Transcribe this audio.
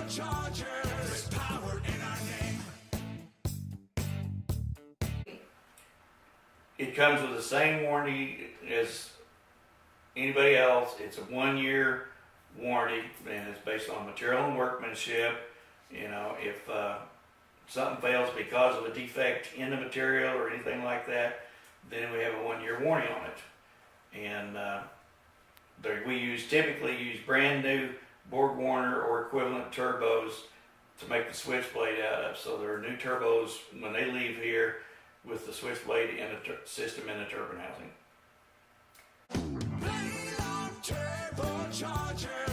Turbochargers. There's power in our name. It comes with the same warranty as anybody else. It's a 1-year warranty, and it's based on material and workmanship. You know, if something fails because of a defect in the material or anything like that, then we have a 1-year warranty on it. And we typically use brand new Borg Warner or equivalent turbos to make the Switchblade out of. So there are new turbos when they leave here with the Switchblade in the system in the turbine housing. Turbochargers.